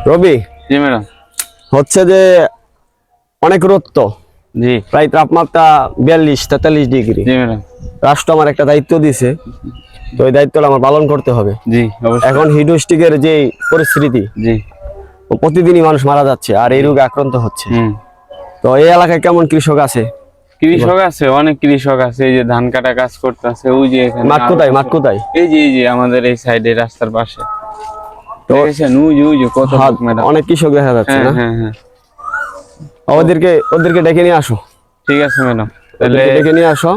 রবি, জি madam. হচ্ছে যে অনেক রোদ তো, জি প্রায় তাপমাত্রা 42-43 ডিগ্রি। জি ম্যাডাম। রাষ্ট্র আমার একটা দায়িত্ব দিছে, তো এই দায়িত্বটা আমার পালন করতে হবে। জি অবশ্যই। এখন হিটস্ট্রোকের যে পরিস্থিতি, জি প্রতিদিনই মানুষ মারা যাচ্ছে আর এই রোগে আক্রান্ত হচ্ছে। তো এই এলাকায় কেমন কৃষক আছে? কৃষক আছে, অনেক কৃষক আছে। এই যে ধান কাটা কাজ করতেছে, ওই যে এখানে মাঠ কোথায়? এই যে আমাদের এই সাইডে রাস্তার পাশে দেখেছেন, ওই যে কত লোক ম্যাডাম। অনেক কৃষক দেখা যাচ্ছে না? হ্যাঁ। ওদেরকে ডেকে নিয়ে আসো। ঠিক আছে ম্যাডাম, তাহলে ডেকে নিয়ে আসো।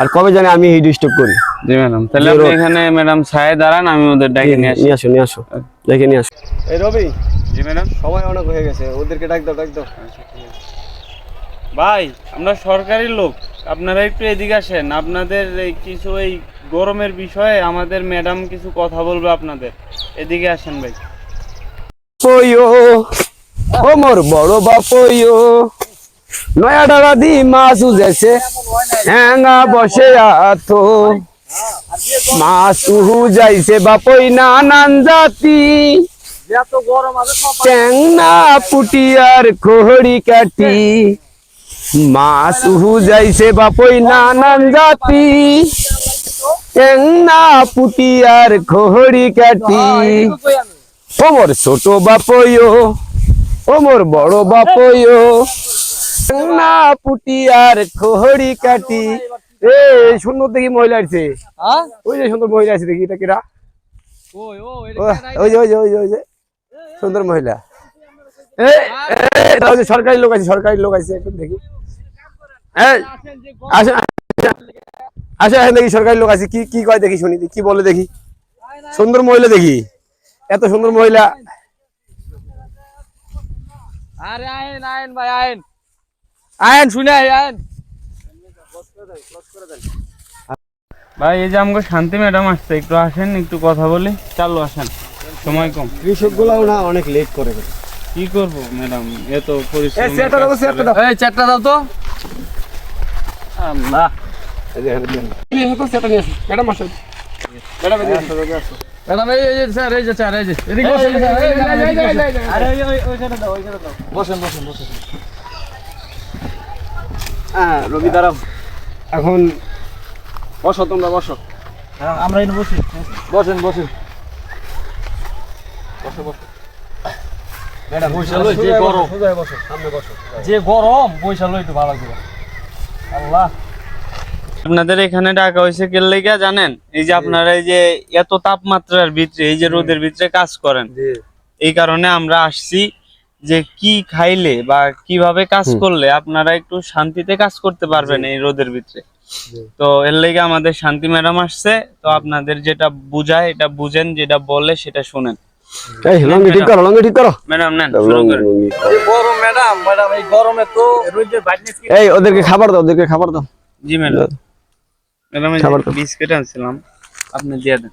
আর কবে জানি আমি হিটস্ট্রোক করি। জি ম্যাডাম, তাহলে আপনি এখানে ম্যাডাম ছায়ে দাঁড়ান, আমি ওদের ডেকে নিয়ে আসো। ডেকে নিয়ে আসো। এই রবি। জি ম্যাডাম। সময় অনেক হয়ে গেছে, ওদেরকে ডাক দাও। ভাই, আমরা সরকারি লোক, আপনারা একটু এদিকে আসেন। আপনাদের কিছু এই গরমের বিষয়ে আমাদের ম্যাডাম কিছু কথা বলবে আপনাদের, এদিকে আসেন ভাই। ও মোর বড় বাপইও, নয়া ডালা দি মাছ উজেছে, হ্যাঙ্গা বসে আতো মাছ উহু যাইছে বাপই নানান জাতি, চ্যাংনা পুটিয়ার খড়ি কাটি, মাছ উহু যাইছে বাপই নানান জাতি, চ্যাংনা পুটিয়ার খড়ি কাটি। ও মোর ছোট বাপইও, ও মোর বড় বাপইও, না পুটিয়ার খড়ি কাটি। এ সুন্দর দেখি মহিলা আছে, ওই যে সুন্দর মহিলা আছে, দেখি এটা কিরা? ওই যে সুন্দর মহিলা। সরকারি লোক আছে একদম, দেখি আসে দেখি সরকারি লোক আছে, কি কয় দেখি, শুনি কি বলে দেখি। সুন্দর মহিলা দেখি, এত সুন্দর মহিলা। আরে আইন ভাই, আইন শুনে আইন ভাই। এই যে আমাকে শান্তি ম্যাডাম আসছে, একটু আসেন, একটু কথা বলি। চালু আসেন, সময় কম। কৃষক গুলাও না অনেক লেট করে। কি করবো ম্যাডাম, এত পরিশ্রম। এই চারটা দাও তো। আল্লাহ, ম্যাডাম আসো। ম্যাডাম এই যে স্যার, এই যে স্যার, এই যে এদিকে বসেন স্যার। আরে ওইখানে দাও, বসেন। হ্যাঁ রবি দাঁড়াও, এখন বসো, তোমরা বসো। আমরা এখানে বসি। বসেন। ম্যাডাম বৈশালই যে গরম, সামনে বসো। যে গরম বৈশালই একটু ভালো করে। আল্লাহ, আপনাদের এখানে ডাকা হয়েছে কে লাইগা জানেন? এই যে আপনারা এই যে এত তাপমাত্রার ভিতরে, এই যে রোদের ভিতরে কাজ করেন, এই কারণে আমরা আসছি যে কি খাইলে বা কিভাবে কাজ করলে আপনারা একটু শান্তিতে কাজ করতে পারবেন এই রোদের ভিতরে। তো এর লাইগা আমাদের শান্তি ম্যাডাম আসছে। তো আপনাদের যেটা বুঝায় এটা বুঝেন, যেটা বলে সেটা শুনেন। লঙ্গি ঠিক করো ম্যাডাম নেন, শুরু করেন। গরম ম্যাডাম, এই গরমে তো রোদের ব্রাইটনেস কি। এই ওদেরকে খাবার দাও। জি ম্যাডাম। ম্যাডাম বিস্কিট আনছিলাম, আপনি দিয়ে দেন।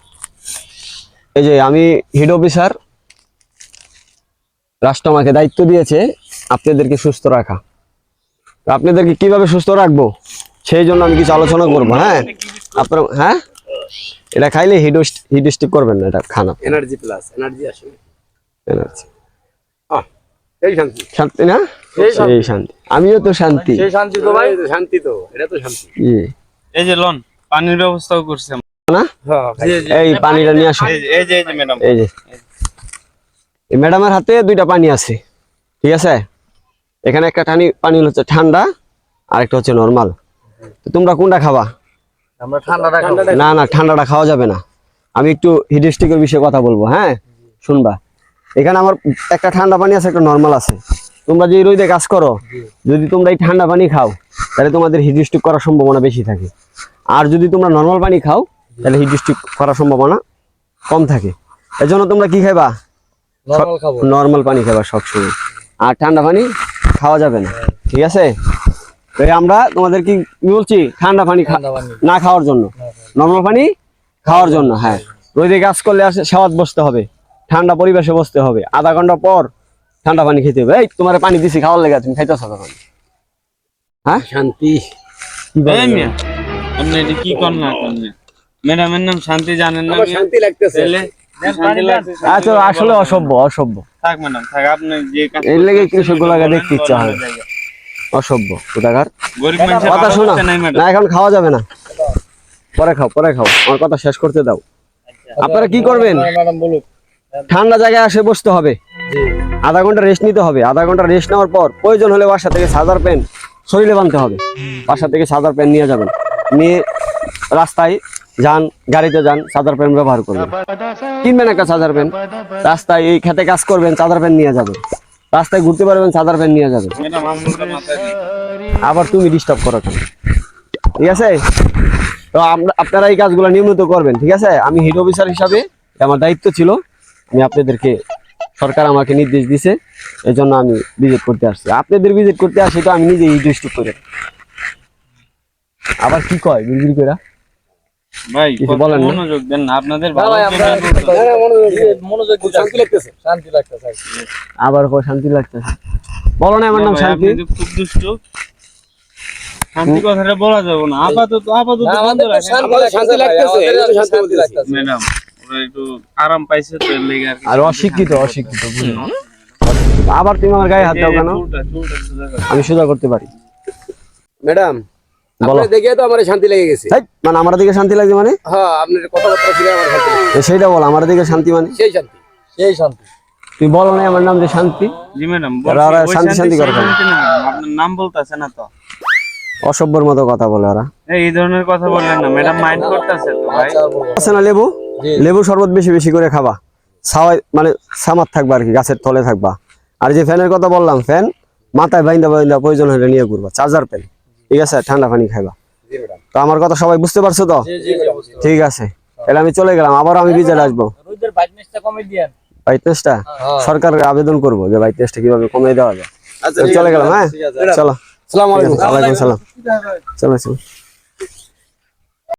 এই যে আমি হেড অফিসার, রাষ্ট্র আমাকে দায়িত্ব দিয়েছে আপনাদেরকে সুস্থ রাখা। আপনাদেরকে কিভাবে সুস্থ রাখবো সেই জন্য আমি কিছু আলোচনা করবো। আপনার এটা খাইলে হিটস্ট্রোক করবেন না, এটা খানা এনার্জি প্লাস এনার্জি আসে। শান্তি না, সেই শান্তি। আমিও তো শান্তি। শান্তি তো ভাই, শান্তি তো, এটা তো শান্তি। এই যে লন, পানির ব্যবস্থাও করছি না। এই পানিটা নিয়ে আসো। এই যে ম্যাডাম, এই যে এই ম্যাডামের হাতে 2টা পানি আছে, ঠিক আছে? এখানে একটা পানি হচ্ছে ঠান্ডা, আর একটা হচ্ছে নরমাল। তোমরা কোনটা খাবা? আমরা ঠান্ডাটা খাবো। না, ঠান্ডাটা খাওয়া যাবে না। আমি একটু হিটস্ট্রোকের বিষয়ে কথা বলবো, শুনবা। এখানে আমার একটা ঠান্ডা পানি আছে, একটা নরমাল আছে। তোমরা যে রোদে কাজ করো, যদি তোমরা এই ঠান্ডা পানি খাও তাহলে তোমাদের হিটস্ট্রোক করার সম্ভাবনা বেশি থাকে। আর যদি তোমরা নরমাল পানি খাও তাহলে হিটস্ট্রোক করার সম্ভাবনা কম থাকে। এজন্য তোমরা কি খাইবা? নরমাল পানি খাবা সবসময়, আর ঠান্ডা পানি খাওয়া যাবে না, ঠিক আছে? তো আমরা তোমাদের কি বলছি, ঠান্ডা পানি না খাওয়ার জন্য, নরমাল পানি খাওয়ার জন্য। রোদে কাজ করলে সাওয়াত বসতে হবে, ঠান্ডা পরিবেশে বসতে হবে, আধা ঘন্টা পর ঠান্ডা পানি খেতে হবে। এই তোমার পানি দিছি খাওয়ার লেগে, তুমি খাইতেছ তখন। শান্তি আপনি এটা কি করেন না করেন? ম্যাডামের নাম শান্তি জানেন না? শান্তি লাগতেছে। শান্তি লাগছে, আচ্ছা আসলে অসভ্য অসভ্য থাক ম্যাডাম থাক, আপনি যে কাজ এর লেগে করতেছেন কৃষকগুলোকে বলেন, দেখতে ইচ্ছা হয়। অন্য জায়গায়। অসভ্য কোথাকার। গরিব মানুষের কথা ভালো শোনো করতে নাই ম্যাডাম। না, এখন খাওয়া যাবে না, পরে খাও পরে খাও, আমার কথা শেষ করতে দাও। আপনারা কি করবেন, ম্যাডাম বলুক। ঠান্ডা জায়গায় আসে বসতে হবে, জি আধা ঘন্টা রেস্ট নিতে হবে, আধা ঘন্টা রেস্ট নেওয়ার পর প্রয়োজন হলে বাসা থেকে চাদর প্যান্ট শরীরে বাঁধতে হবে, বাসা থেকে চাদর প্যান্ট নিয়ে যাবেন, নিয়ে রাস্তায় যান, গাড়িতে যান, চাদর প্যান্ট ব্যবহার করবেন, কিনবেন একটা চাদর প্যান্ট, রাস্তায় এই খেতে কাজ করবেন, চাদর প্যান্ট নিয়ে যাবেন, রাস্তায় ঘুরতে পারবেন, চাদর প্যান্ট নিয়ে যাবেন। ম্যাডাম আপনার মাথায় নেই। আবার তুমি ডিস্টার্ব করো কেন? ঠিক আছে, তো আপনারা এই কাজগুলো নিয়মিত করবেন, ঠিক আছে। আমি হিড অফিসার হিসাবে আমার দায়িত্ব ছিল, আমি আপনাদেরকে, সরকার আমাকে নির্দেশ দিছে, এই জন্য আমি ভিজিট করতে আসছি। আপনাদের ভিজিট করতে আসি তো আমি নিজে ডিস্টার্ব করে। আবার কি কয় বিড়বিড় করে? ভাই কিছু কথা বলেন না? মনোযোগ দেন না, আপনাদের না ভালো ভাই, জন্য আমরা বলতেছি। মনোযোগ দিতে শান্তি লাগতেছে, শান্তি লাগতেছে। আবার কয় শান্তি লাগতেছে, বলো না আমার না নাম ভাই, শান্তি। আপনি তো খুব দুষ্ট। শান্তি কথাটা বলা যাবে না, আপাতত না, বন্ধ আমাদের তো রাখেন। শান্তি লাগতেছে, আমাদের শান্তি লাগতেছে। ম্যাডাম ওরা একটু আরাম পাইছে তো এর লেগে আর কি। আর অশিক্ষিত অশিক্ষিত বুঝলেন? আবার তুমি আমার গায়ে হাত দাও কেন? চুলটা সোজা করো। আমি সোজা করতে পারি। ম্যাডাম বলো। আপনি দেখে তো আমার শান্তি লেগে গেছে। হেই, মানে আমার দিকে শান্তি লাগছে মানে? হ্যাঁ আপনার কথাবার্তা শুনে আমার শান্তি লেগেছে। তো সেইটা বল, আমার দিকে শান্তি মানে? সেই শান্তি। সেই শান্তি। তুই বলো না আমার নাম যে শান্তি। জি ম্যাডাম ওরা শান্তি শান্তি করে কেন? আপনার নাম বলতেছে না তো। অসভ্যর মতো কথা বলে ওরা। এই ধরনের কথা বললেন না, ম্যাডাম মাইন্ড করতেছে তো ভাই। আচ্ছা বলবো। আছে না লেবু, জি। লেবু শরবত বেশি বেশি করে খাবা, ছাওয়ায় মানে সামার থাকবা আর কি, গাছের তলে থাকবা। আর যে ফ্যানের কথা বললাম, ফ্যান মাথায় বাইন্দা বাইন্দা প্রয়োজন হলে নিয়ে ঘুরবা, চার্জার ফ্যান, ঠিক আছে, ঠান্ডা পানি খাইবা। জি ম্যাডাম। তো আমার কথা সবাই বুঝতে পারছো তো? জি জি জি। ঠিক আছে, তাহলে আমি চলে গেলাম, আবার আমি বিজেল আসবো। রোদের ব্রাইটনেসটা কমিয়ে দিয়েন। বাইটনেসটা সরকারের আবেদন করবো যে বাইটনেসটা কিভাবে কমিয়ে দেওয়া যায়। আচ্ছা তো চলে গেলাম, হ্যাঁ ঠিক আছে। চলো। আসসালামু আলাইকুম। ওয়ালাইকুম সালাম। চলো চলো।